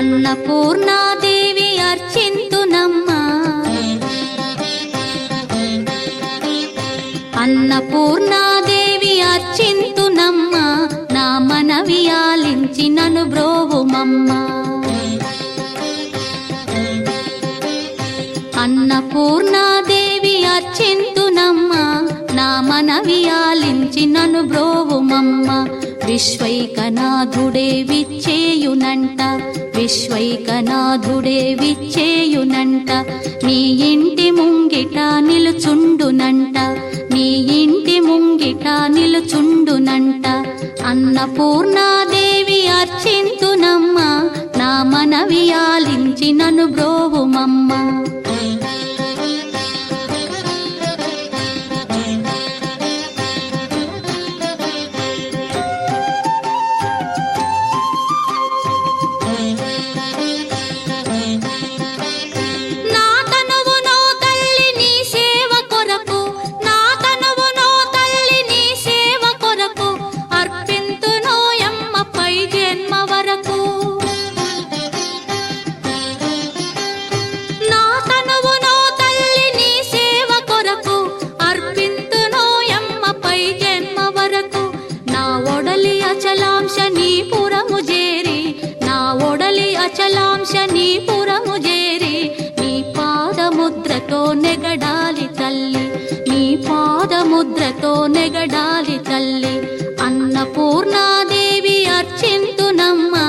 అన్నపూర్ణాదేవి అర్చింతునమ్మా అన్నపూర్ణాదేవి అర్చింతునమ్మా నా మనవి ఆలించి నన్ను బ్రోవుమమ్మా అన్నపూర్ణాదేవి అర్చింతునమ్మా నా మనవి ఆలించి నన్ను బ్రోవుమమ్మా విశ్వైకనాథుడే విచ్చేయునంట విశ్వైకనాథుడే విచ్చేయునంట నీ ఇంటి ముంగిట నిలుచుండునంట నీ ఇంటి ముంగిట నిలుచుండునంట అన్నపూర్ణాదేవి అర్చింతునమ్మా నా మనవి ఆలించి నన్ను బ్రోవుమమ్మా అచలాంశనీపురము చేరి నీ పాదముద్రతో నెగడాలి తల్లి నీ పాదముద్రతో నెగడాలి తల్లి అన్నపూర్ణాదేవి అర్చింతునమ్మా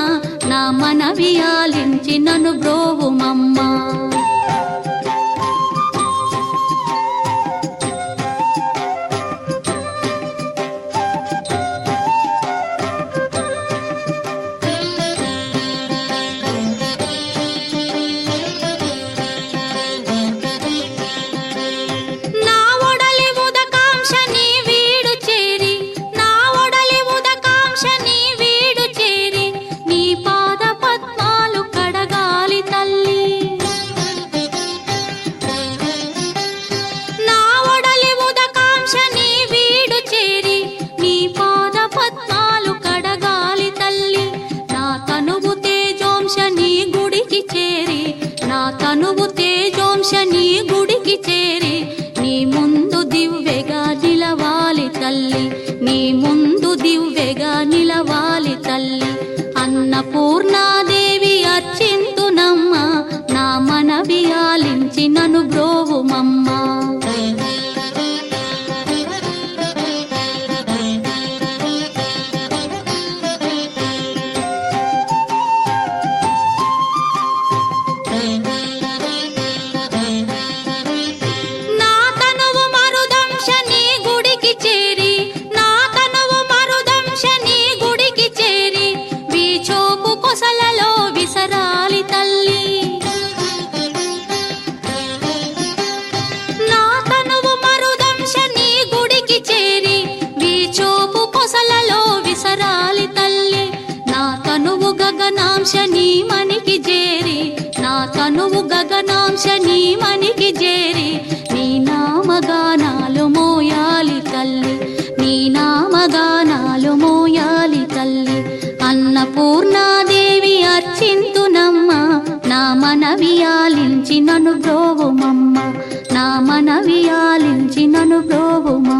నా మనవి ఆలించి నన్ను బ్రోవుమమ్మా తనువు తేజోంశని గుడికి చేరి నీ ముందు దివ్వెగా నిలవాలి తల్లి నీ ముందు దివ్వెగా నిలవాలి తల్లి అన్నపూర్ణాదేవి అర్చింతునమ్మా నా మనవి ఆలించి నన్ను బ్రోవుమమ్మా గగనాంశని మనికి చేరి నా తనువు గగనాంశని మనికి చేరి నీ నామగానాలు మోయాలి తల్లి నీ నామగానాలు మోయాలి తల్లి అన్నపూర్ణాదేవి అర్చింతునమ్మా నా మనవి ఆలించి నన్ను బ్రోవుమమ్మా నా మనవి ఆలించి నన్ను బ్రోవుమమ్మా